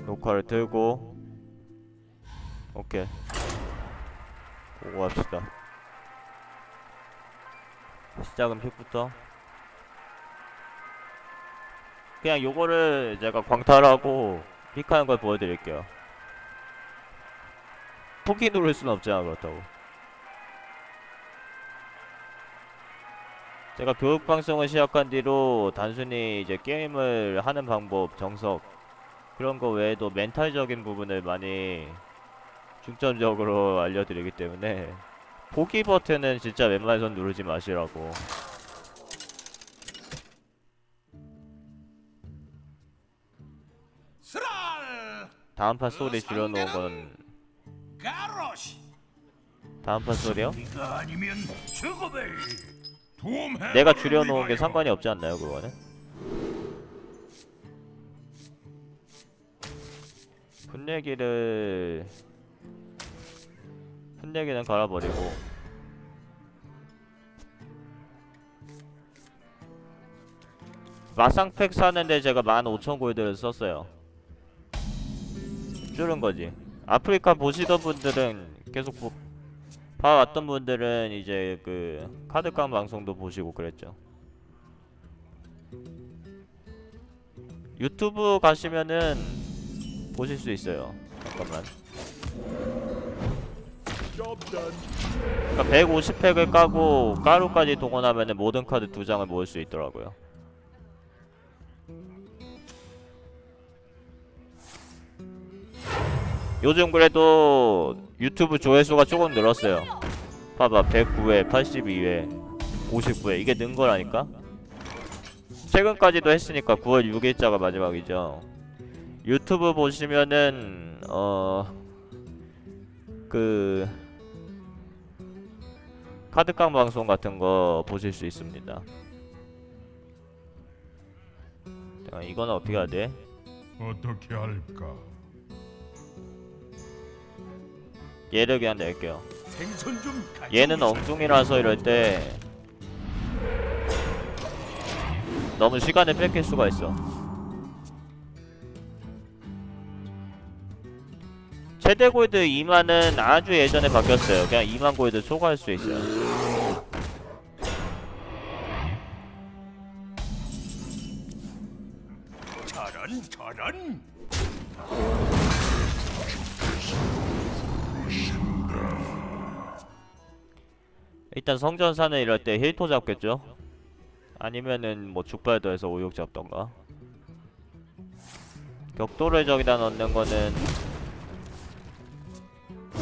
녹화를 들고 오케이 보고 갑시다. 시작은 픽부터. 그냥 요거를 제가 광탈하고 픽하는 걸 보여드릴게요. 포기 누를 순 없잖아. 그렇다고 제가 교육방송을 시작한 뒤로 단순히 이제 게임을 하는 방법, 정석 그런 거 외에도 멘탈적인 부분을 많이 중점적으로 알려드리기 때문에 포기 버튼은 진짜 웬만해선 누르지 마시라고. 다음판 소리 줄여놓은 건 다음판 소리요? 내가 줄여놓은 게 상관이 없지 않나요 그거는? 분내기는 갈아버리고 마상팩 사는데 제가 15,000골드를 썼어요. 줄은거지. 아프리카 보시던 분들은 계속 봐왔던 분들은 이제 그 카드깡 방송도 보시고 그랬죠. 유튜브 가시면은 보실 수 있어요. 잠깐만. 그러니까 150팩을 까고 가루까지 동원하면은 모든 카드 2장을 모을 수 있더라고요. 요즘 그래도 유튜브 조회수가 조금 늘었어요. 봐봐 109회, 82회, 59회 이게 는 거라니까? 최근까지도 했으니까 9월 6일자가 마지막이죠. 유튜브 보시면은 그 카드깡 방송 같은 거 보실 수 있습니다. 잠깐 이거는 어떻게 해야 돼? 어떻게 할까? 얘를 그냥 낼게요. 얘는 엉뚱이라서 이럴 때 너무 시간을 뺏길 수가 있어. 최대 골드 2만은 아주 예전에 바뀌었어요. 그냥 2만 골드 초과할 수 있어요. 저런 일단 성전사는 이럴 때 힐토 잡겠죠? 아니면은 뭐 죽발도해서 오육 잡던가. 격도를 저기다 넣는 거는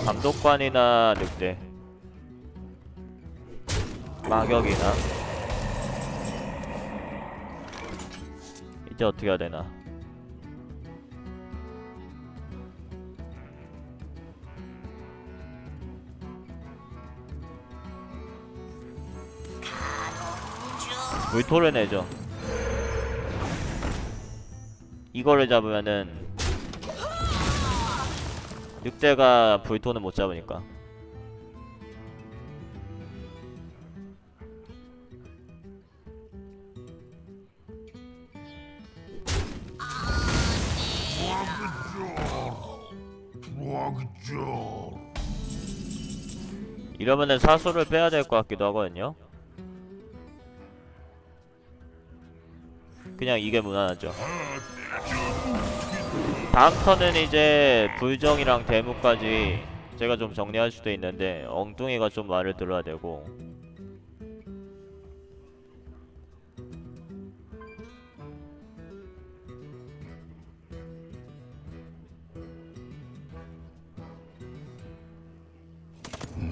감독관이나 늑대 마격이나. 이제 어떻게 해야 되나? 물토를 내죠. 이거를 잡으면은 늑대가 불토는 못 잡으니까. 이러면은 사수를 빼야 될 것 같기도 하거든요. 그냥 이게 무난하죠. 다음 턴은 이제 불정이랑 대무까지 제가 좀 정리할 수도 있는데 엉뚱이가 좀 말을 들어야 되고.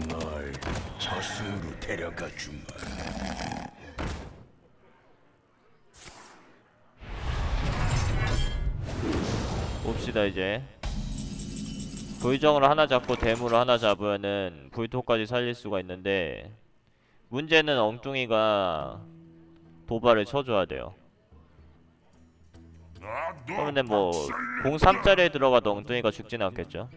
널 저승으로 데려가 주마. 봅시다. 이제 불정을 하나 잡고 대무를 하나 잡으면은 불토까지 살릴 수가 있는데 문제는 엉뚱이가 도발을 쳐줘야 돼요. 그러면은 뭐 03짜리에 들어가도 엉뚱이가 죽진 않겠죠.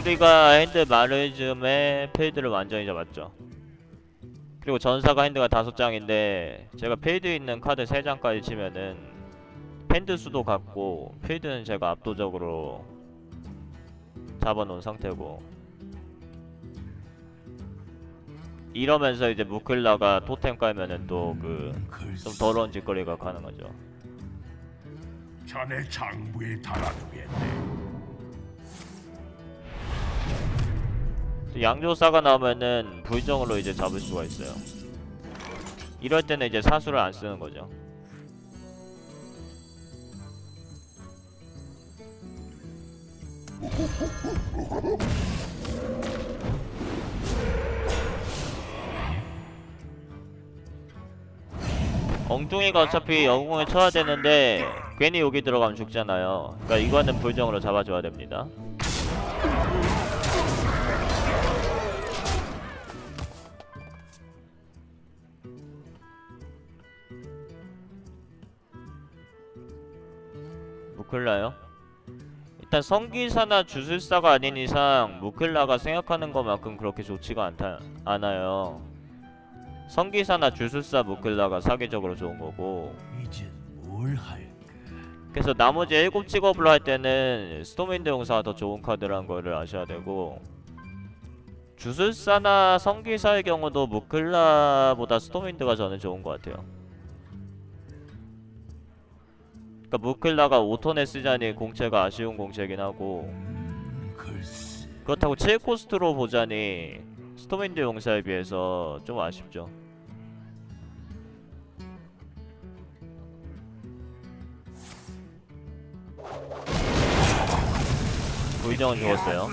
독수리가 핸드 마르즘에 페이드를 완전히 잡았죠. 그리고 전사가 핸드가 5장인데 제가 페이드 있는 카드 3장까지 치면은 핸드 수도 같고 페이드는 제가 압도적으로 잡아놓은 상태고, 이러면서 이제 무클라가 토템 깔면은 또 그 좀 더러운 짓거리가 가능하죠. 자네 장부에 달아두겠네. 양조사가 나오면은 불정으로 이제 잡을 수가 있어요. 이럴 때는 이제 사수를 안 쓰는 거죠. 엉뚱이가 어차피 영웅을 쳐야 되는데 괜히 여기 들어가면 죽잖아요. 그러니까 이거는 불정으로 잡아줘야 됩니다. 무클라요? 일단 성기사나 주술사가 아닌 이상 무클라가 생각하는 것만큼 그렇게 좋지가 않아요. 성기사나 주술사 무클라가 사기적으로 좋은 거고, 이제 뭘 할까? 그래서 나머지 7직업을 할 때는 스톰윈드 용사가 더 좋은 카드라는 거를 아셔야 되고, 주술사나 성기사의 경우도 무클라보다 스톰윈드가 저는 좋은 것 같아요. 그러니까 무클라가 5톤에 쓰자니 공채가 아쉬운 공채긴 하고, 글쎄. 그렇다고 7코스트로 보자니 스톰윈드 용사에 비해서 좀 아쉽죠. 불정은 죽었어요.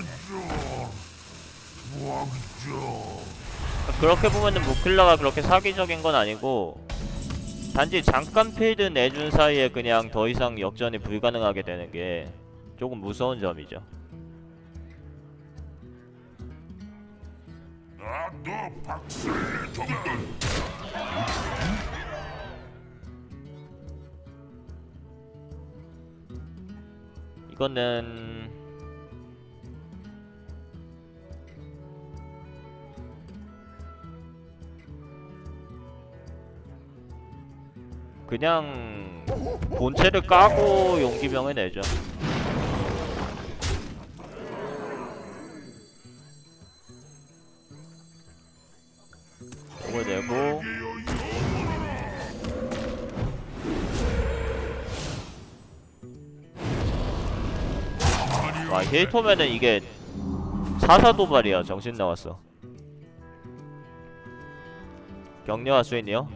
그렇게 보면은 무클라가 그렇게 사기적인 건 아니고, 단지 잠깐 필드 내준 사이에 그냥 더 이상 역전이 불가능하게 되는 게 조금 무서운 점이죠. 너 박살내 정돈. 이거는 그냥 본체를 까고 용기병을 내죠. 이걸 내고 와, 힐토면은 이게 사사도발이야. 정신 나왔어. 격려할 수 있네요.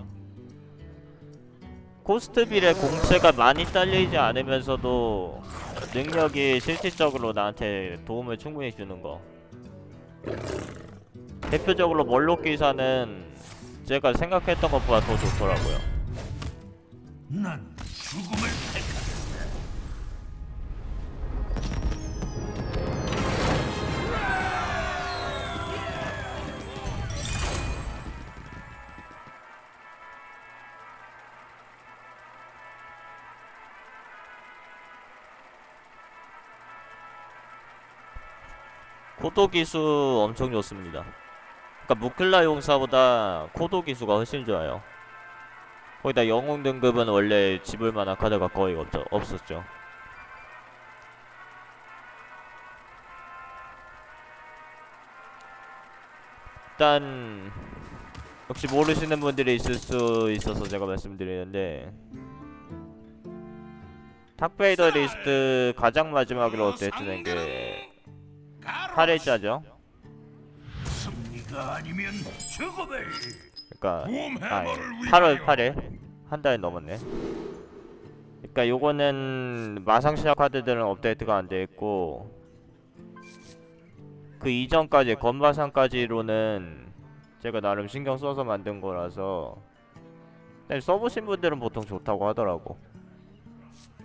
코스트빌에 공채가 많이 딸리지 않으면서도 능력이 실질적으로 나한테 도움을 충분히 주는 거. 대표적으로 멀록 기사는 제가 생각했던 것보다 더 좋더라고요. 난 죽음을 택한다. 코도 기수 엄청 좋습니다. 그러니까 무클라 용사보다 코도 기수가 훨씬 좋아요. 거기다 영웅 등급은 원래 집을 만한 카드가 거의 없었죠. 일단 역시 모르시는 분들이 있을 수 있어서 제가 말씀드리는데, 탁베이더 리스트 가장 마지막으로 업데이트된 게 8일자죠. 승리가 아니면 죽음을. 그러니까 8월 8일 한 달 넘었네. 그러니까 요거는 마상 시작 카드들은 업데이트가 안 돼 있고, 그 이전까지 건마상까지로는 제가 나름 신경 써서 만든 거라서 써보신 분들은 보통 좋다고 하더라고.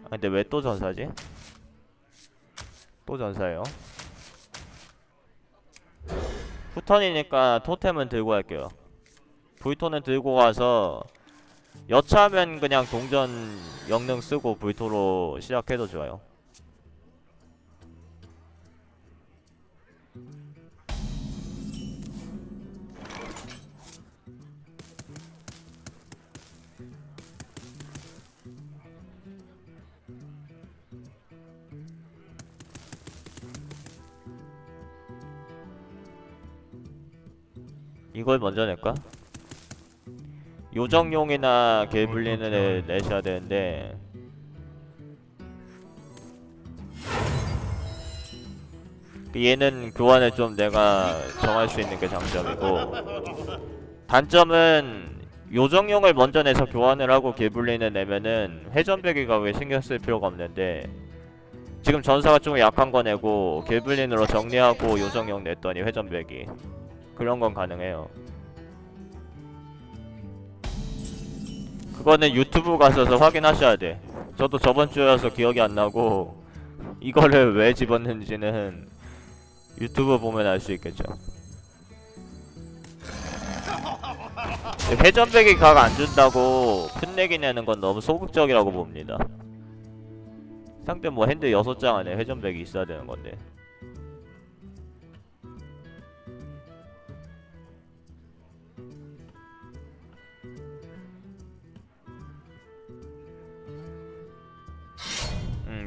아, 근데 왜 또 전사지? 또 전사예요. 후턴이니까 토템은 들고 갈게요. 불토는 들고 가서 여차하면 그냥 동전 영능 쓰고 불토로 시작해도 좋아요. 이걸 먼저 낼까? 요정용이나 개불리는 애 내셔야 되는데 얘는 교환을 좀 내가 정할 수 있는 게 장점이고, 단점은 요정용을 먼저 내서 교환을 하고 개불리는 내면은 회전배기 가격에 신경 쓸 필요가 없는데, 지금 전사가 좀 약한 거 내고 개불린으로 정리하고 요정용 냈더니 회전배기 그런 건 가능해요. 그거는 유튜브 가셔서 확인하셔야 돼. 저도 저번 주여서 기억이 안 나고 이거를 왜 집었는지는 유튜브 보면 알 수 있겠죠. 회전배기 각 안 준다고 풋내기 내는 건 너무 소극적이라고 봅니다. 상대 뭐 핸드 6장 안에 회전배기 있어야 되는 건데.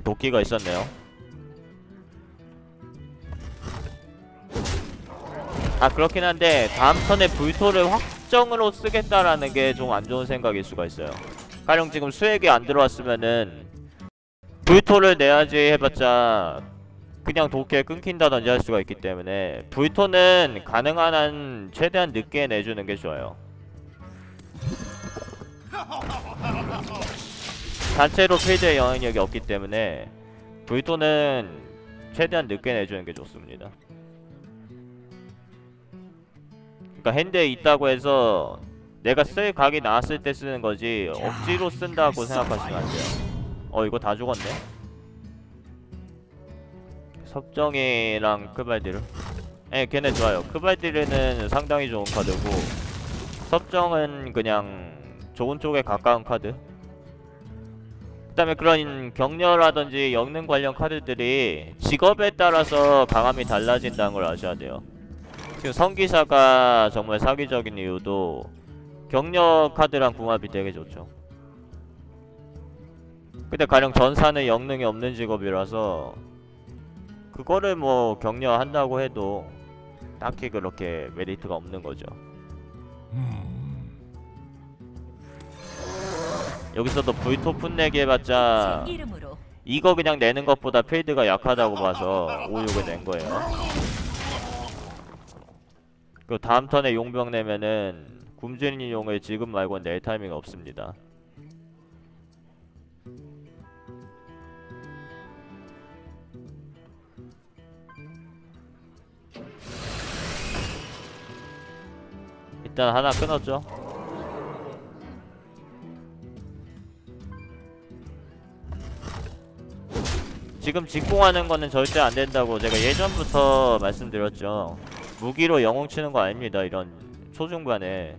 도끼가 있었네요. 아, 그렇긴 한데 다음 턴에 불토를 확정으로 쓰겠다라는 게 좀 안 좋은 생각일 수가 있어요. 가령 지금 수액이 안 들어왔으면은 불토를 내야지 해봤자 그냥 도끼에 끊긴다든지 할 수가 있기 때문에 불토는 가능한 한 최대한 늦게 내주는 게 좋아요. 단체로 필드에 영향력이 없기 때문에 불토는 최대한 늦게 내주는 게 좋습니다. 그러니까 핸드에 있다고 해서 내가 쓸 각이 나왔을 때 쓰는 거지 억지로 쓴다고 생각하시면 안 돼요. 이거 다 죽었네. 섭정이랑 크발디르. 걔네 좋아요. 크발디르는 상당히 좋은 카드고 섭정은 그냥 좋은 쪽에 가까운 카드. 그 다음에 그런 격려라든지 영능 관련 카드들이 직업에 따라서 강함이 달라진다는 걸 아셔야 돼요. 지금 성기사가 정말 사기적인 이유도 격려 카드랑 궁합이 되게 좋죠. 근데 가령 전사는 영능이 없는 직업이라서 그거를 뭐 격려한다고 해도 딱히 그렇게 메리트가 없는 거죠. 여기서도 불토 풋내기 해봤자 이거 그냥 내는 것보다 필드가 약하다고 봐서 5-6을 낸 거예요. 그 다음 턴에 용병 내면은 굶주린 용을 지금 말고는 낼 타이밍이 없습니다. 일단 하나 끊었죠. 지금 직공하는 거는 절대 안 된다고 제가 예전부터 말씀드렸죠. 무기로 영웅 치는 거 아닙니다. 이런 초중반에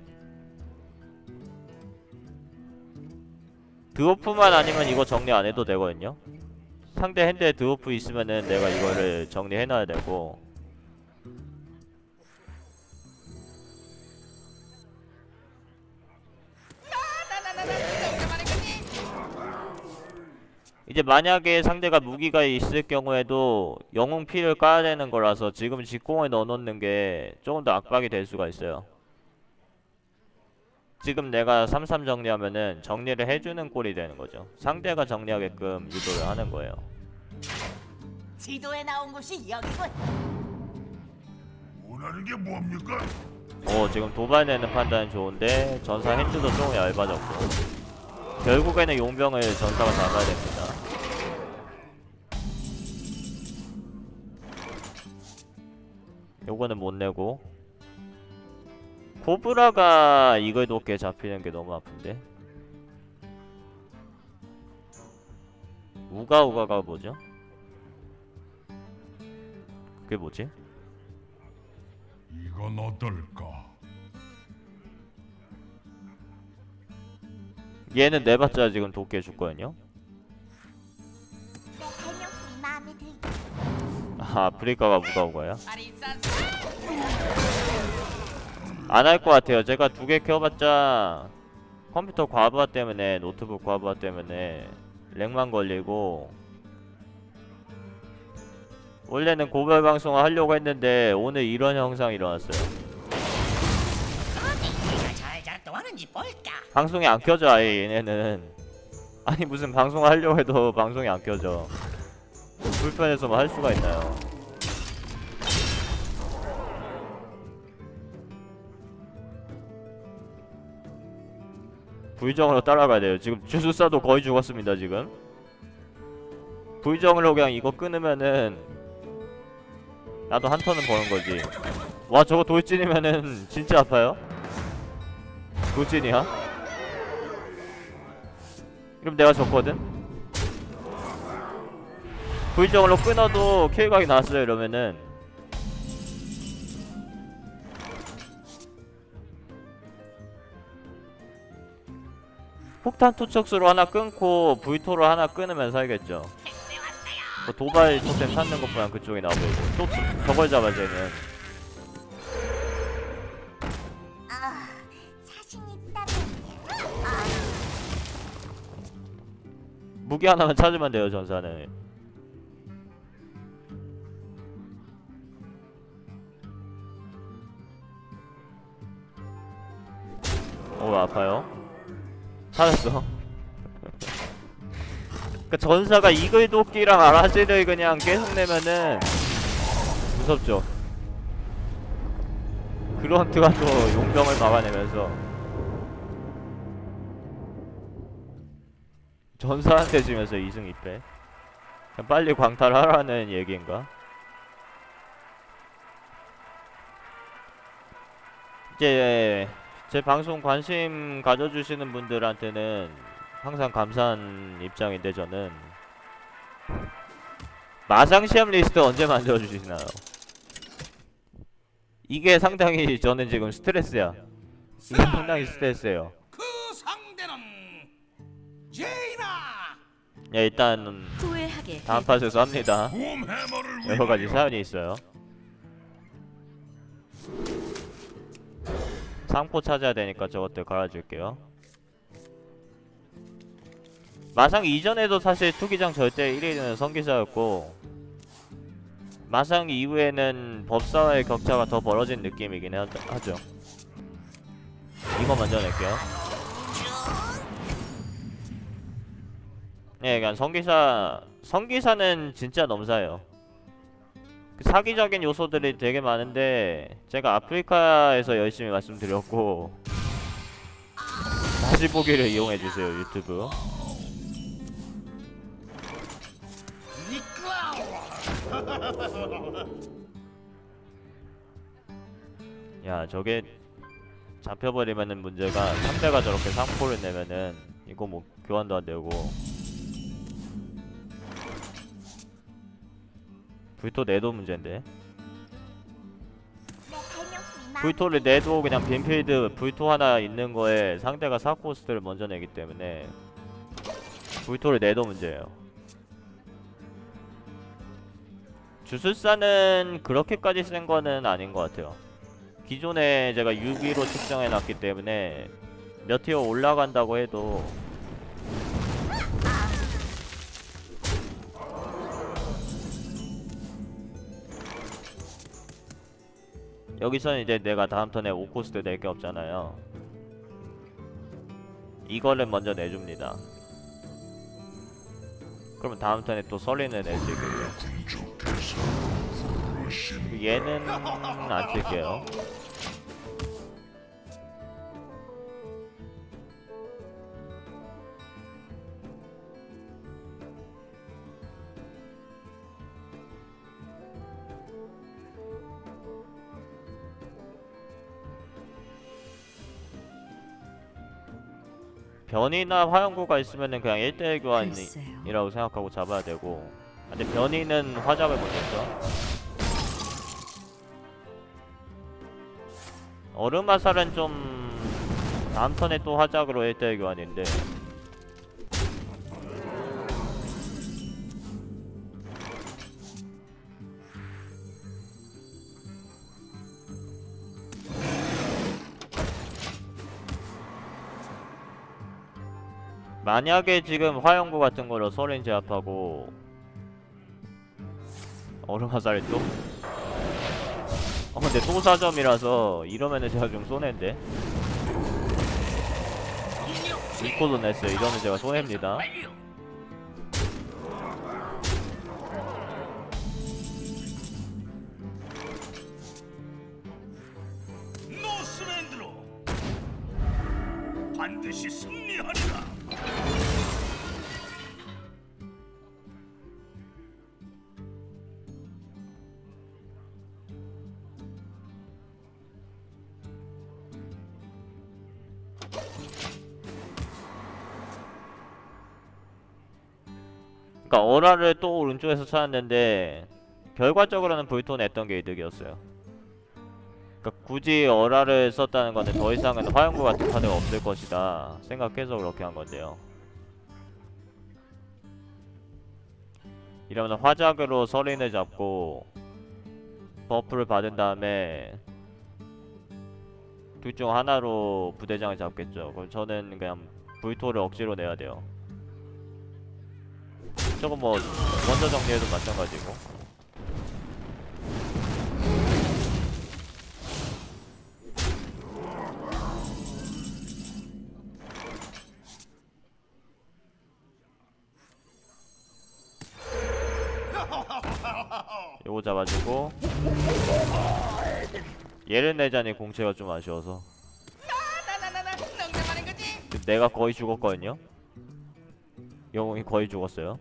드워프만 아니면 이거 정리 안 해도 되거든요. 상대 핸드에 드워프 있으면은 내가 이거를 정리해놔야 되고, 이제 만약에 상대가 무기가 있을 경우에도 영웅 피를 까야 되는 거라서 지금 직공을 넣어놓는 게 조금 더 압박이 될 수가 있어요. 지금 내가 3-3 정리하면은 정리를 해주는 꼴이 되는 거죠. 상대가 정리하게끔 유도를 하는 거예요. 지도에 나온 곳이 여기군. 원하는 게 뭡니까? 지금 도발내는 판단은 좋은데 전사 핸드도 조금 얇아졌고 결국에는 용병을 전사가 잡아야 됩니다. 요거는 못 내고 코브라가 이걸 높게 잡히는 게 너무 아픈데. 우가우가가 뭐죠? 그게 뭐지? 이건 어떨까? 얘는 내봤자 지금 도끼 죽거든요? 내 설명풀이 마음에 들지. 아, 아프리카가 우가우가야? 안 할 것 같아요. 제가 2개 켜봤자 컴퓨터 과부하 때문에, 노트북 과부하 때문에 렉만 걸리고, 원래는 고별 방송을 하려고 했는데 오늘 이런 현상이 일어났어요. 나오는지 볼까? 방송이 안 켜져 아예 얘네는. 아니 무슨 방송 하려고 해도 방송이 안 켜져. 불편해서 뭐 할 수가 있나요? 부의정으로 따라가야 돼요. 지금 주술사도 거의 죽었습니다 지금. 부의정으로 그냥 이거 끊으면은 나도 한 턴은 버는 거지. 와 저거 돌진이면은 진짜 아파요? 돌진이야? 그럼 내가 졌거든? 부의정으로 끊어도 킬각이 나왔어요 이러면은. 폭탄 투척수로 하나 끊고 V2로 하나 끊으면 살겠죠. 뭐 도발 토템 찾는 것보단 그쪽이 나보이고 또 저걸 잡아 쟤는. 아, 자신 있다면. 무기 하나만 찾으면 돼요 전사는. 오 아파요? 찾았어. 그니까 전사가 이글도끼랑 아라지를 그냥 계속 내면은 무섭죠. 그런트가 또 용병을 막아내면서 전사한테 지면서 2승 2패. 그냥 빨리 광탈하라는 얘기인가? 이제 제 방송 관심 가져주시는 분들한테는 항상 감사한 입장인데 저는 마상 시험 리스트 언제 만들어주시나요? 이게 상당히 저는 지금 스트레스야. 이게 상당히 스트레스예요. 그 상대는 제이나. 예, 일단 후회하게 다음 팟에서 합니다. 곰 해머를 여러가지 위하여. 사연이 있어요. 상포 찾아야 되니까 저것들 갈아줄게요. 마상 이전에도 사실 투기장 절대 1위는 성기사였고 마상 이후에는 법사와의 격차가 더 벌어진 느낌이긴 하죠. 이거 먼저 낼게요. 네, 그냥 성기사는 진짜 넘사예요. 사기적인 요소들이 되게 많은데 제가 아프리카에서 열심히 말씀드렸고 다시 보기를 이용해주세요 유튜브. 야 저게 잡혀버리면은 문제가 상대가 저렇게 상포를 내면은 이거 뭐 교환도 안 되고 불토 내도 문제인데. 내 발명품이 마음에 불토를 내도 그냥 빈필드 불토 하나 있는 거에 상대가 사코스트를 먼저 내기 때문에 불토를 내도 문제예요. 주술사는 그렇게까지 센 거는 아닌 것 같아요. 기존에 제가 6위로 측정해놨기 때문에 몇 티어 올라간다고 해도 여기서는 이제 내가 다음 턴에 5코스트 낼 게 없잖아요. 이거를 먼저 내줍니다. 그러면 다음 턴에 또 설리는 낼 수 있겠죠. 그리고 얘는 안 쓸게요. 변이나 화염구가 있으면은 그냥 1대1 교환이라고 생각하고 잡아야 되고 근데 변이는 화작을 못했죠. 얼음화살은 좀 다음 턴에 또 화작으로 1대1 교환인데 만약에 지금 화염구 같은 거로 서린 제압하고 얼음화살이 또? 근데 또 4점이라서 이러면은 제가 좀 쏘는데 2코도 냈어요. 이러면 제가 손해입니다. 노스랜드로 반드시 승리하리라. 그러니까 어라를 또 오른쪽에서 찾았는데 결과적으로는 불토 냈던 게 이득이었어요. 그러니까 굳이 어라를 썼다는 거는 더 이상은 화염구 같은 카드가 없을 것이다 생각해서 그렇게 한 건데요. 이러면 화작으로 서린을 잡고 버프를 받은 다음에 둘 중 하나로 부대장을 잡겠죠. 그럼 저는 그냥 불토를 억지로 내야 돼요. 저거 뭐 먼저 정리해도 마찬가지고. 요거 잡아주고 얘를 내자니 공채가 좀 아쉬워서 지금 내가 거의 죽었거든요. 영웅이 거의 죽었어요.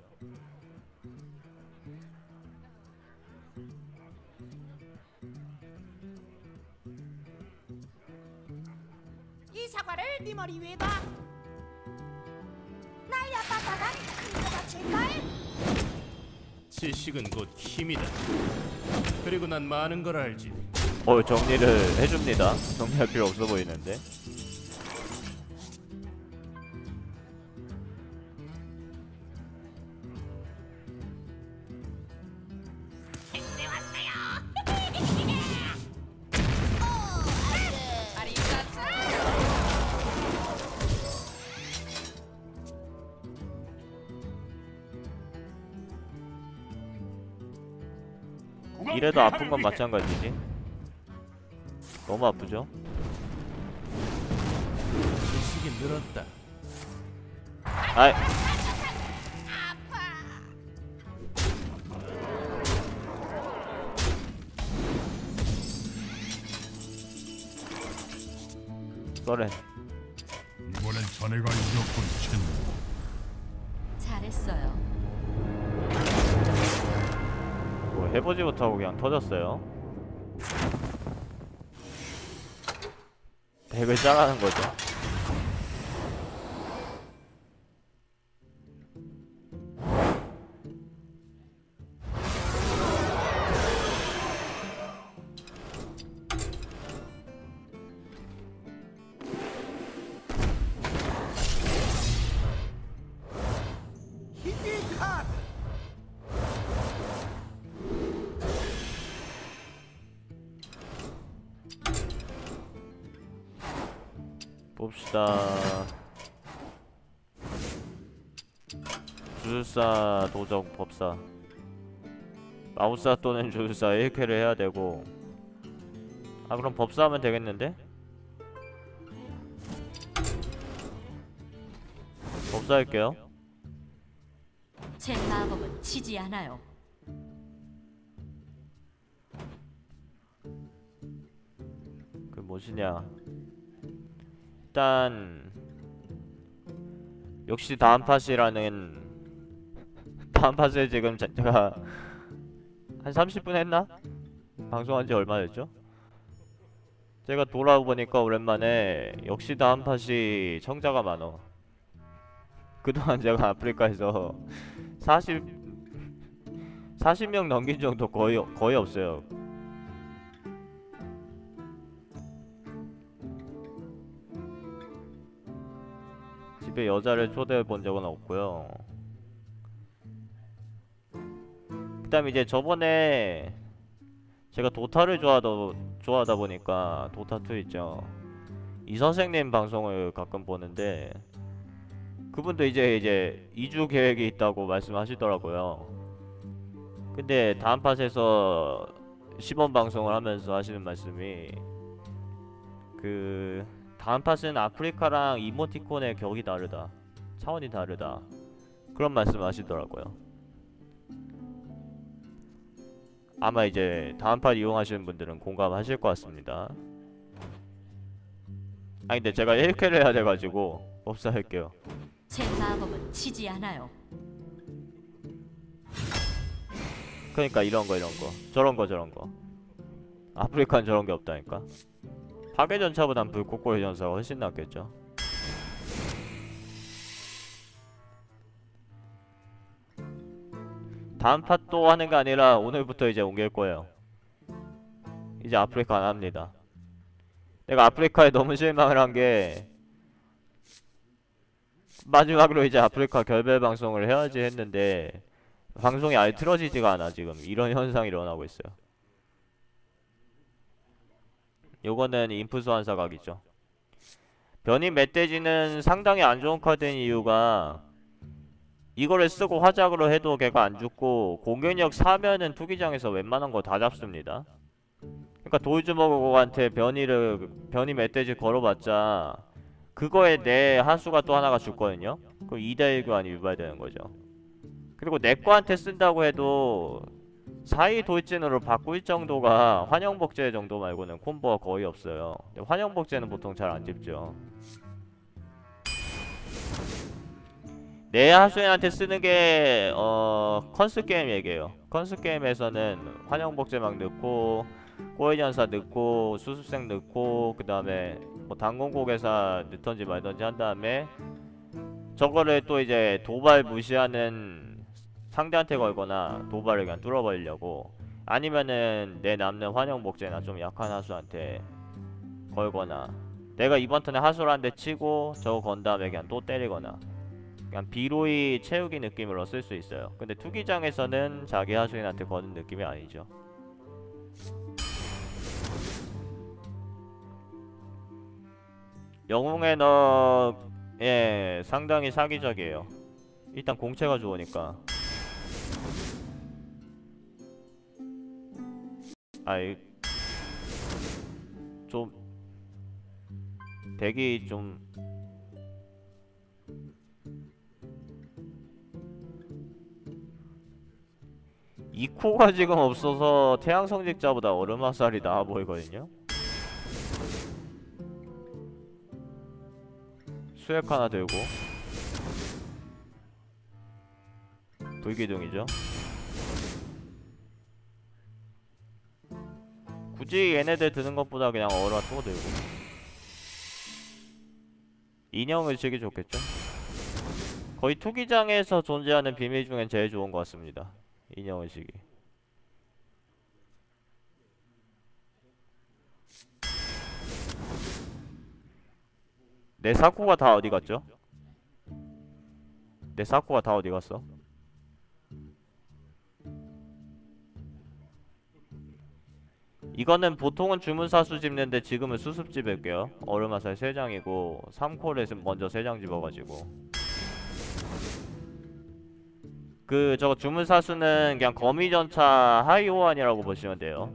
이 사과를 네 머리 위에 놔. 날려 빠빠가 큰거 칠걸. 지식은 곧 힘이다. 그리고 난 많은 걸 알지. 정리를 해줍니다. 정리할 필요 없어 보이는데. 네 왔어요. 이래도 아픈 건 마찬가지지. 너무 아프죠? 지식이 늘었다. 아이, 쏘렌. 이번엔 자네가 이겼군, 친. 잘했어요. 뭐 해보지 못하고 그냥 터졌어요. 덱을 짜라는 거죠. 봅시다. 주술사, 도적, 법사. 마우사 또는 주술사 1쾌를 해야 되고. 아, 그럼 법사 하면 되겠는데? 법사 할게요. 제 마법은 치지 않아요. 그 무엇이냐. 일단 역시 다음 팟이라는 다음 팟을 지금 제가 한 30분 했나? 방송한 지 얼마 됐죠? 제가 돌아보니까 오랜만에 역시 다음 팟이 청자가 많어. 그동안 제가 아프리카에서 40명 넘긴 정도 거의 없어요. 집에 여자를 초대해 본 적은 없고요. 그다음 이제 저번에 제가 도타를 좋아하다 보니까 도타2 있죠. 이 선생님 방송을 가끔 보는데 그분도 이제 2주 계획이 있다고 말씀하시더라고요. 근데 다음 팟에서 시범 방송을 하면서 하시는 말씀이 그 다음 팟은 아프리카랑 이모티콘의 격이 다르다, 차원이 다르다, 그런 말씀 하시더라고요. 아마 이제 다음 팟 이용하시는 분들은 공감하실 것 같습니다. 아니 근데 제가 1쾌를 해야 돼가지고 법사할게요. 제 마법은 치지 않아요. 그러니까 이런거 저런거 아프리카는 저런게 없다니까. 파괴전차보단 불꽃골 전사가 훨씬 낫겠죠. 다음 팟도 하는게 아니라 오늘부터 이제 옮길거예요. 이제 아프리카 안합니다. 내가 아프리카에 너무 실망을 한게, 마지막으로 이제 아프리카 결별 방송을 해야지 했는데 방송이 아예 틀어지지가 않아. 지금 이런 현상이 일어나고 있어요. 요거는 인프 소환사 각이죠. 변이 멧돼지는 상당히 안 좋은 카드인 이유가, 이거를 쓰고 화작으로 해도 걔가 안 죽고 공격력 4면은 투기장에서 웬만한 거 다 잡습니다. 그러니까 돌주먹한테 변이 멧돼지 걸어봤자 그거에 내 하수가 또 하나가 죽거든요. 그럼 2대1 교환이 유발되는 거죠. 그리고 내 거한테 쓴다고 해도 사이 돌진으로 바꿀 정도가 환영복제 정도 말고는 콤보가 거의 없어요. 근데 환영복제는 보통 잘 안 집죠. 내 하수인한테 쓰는 게 컨스 게임 얘기예요. 컨스 게임에서는 환영복제 막 넣고 꼬이전사 넣고 수습생 넣고 그 다음에 뭐 당공고개사 넣던지 말던지 한 다음에 저거를 또 이제 도발 무시하는 상대한테 걸거나 도발을 그냥 뚫어버리려고, 아니면은 내 남는 환영복제나 좀 약한 하수한테 걸거나, 내가 이번 턴에 하수를 한 대 치고 저거 건 다음에 그냥 또 때리거나, 그냥 비로이 채우기 느낌으로 쓸 수 있어요. 근데 투기장에서는 자기 하수인한테 거는 느낌이 아니죠. 영웅의 너, 예, 상당히 사기적이에요. 일단 공채가 좋으니까. 아이, 좀 덱이 좀 이코가 지금 없어서 태양성직자보다 얼음화살이 나아 보이거든요. 수액 하나 들고 불기둥이죠. 굳이 얘네들 드는 것보다 그냥 얼화 또 들고 인형을 치기 좋겠죠. 거의 투기장에서 존재하는 비밀 중엔 제일 좋은 것 같습니다. 인형의식이. 내 사쿠가 다 어디 갔죠? 내 사쿠가 다 어디 갔어? 이거는 보통은 주문사수 집는데 지금은 수습 집을게요. 얼음화살 3장이고 3콜에 먼저 3장 집어가지고, 그 저거 주문사수는 그냥 거미전차 하이호환이라고 보시면 돼요.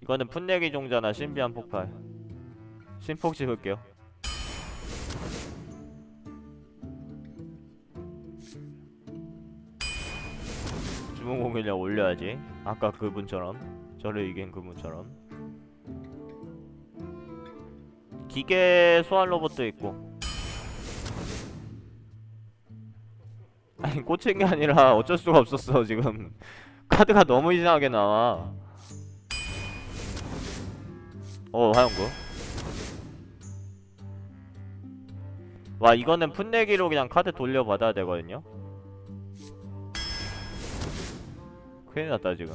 이거는 풋내기 종자나 신비한 폭발. 신폭 집을게요. 주문 공격력 올려야지. 아까 그분처럼, 저를 이긴 그분처럼. 기계 소환 로봇도 있고. 아니 꽂힌 게 아니라 어쩔 수가 없었어. 지금 카드가 너무 이상하게 나와. 화영구. 와, 이거는 풋내기로 그냥 카드 돌려받아야 되거든요. 큰일 났다 지금.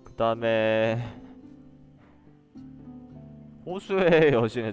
그 다음에 호수의 여신을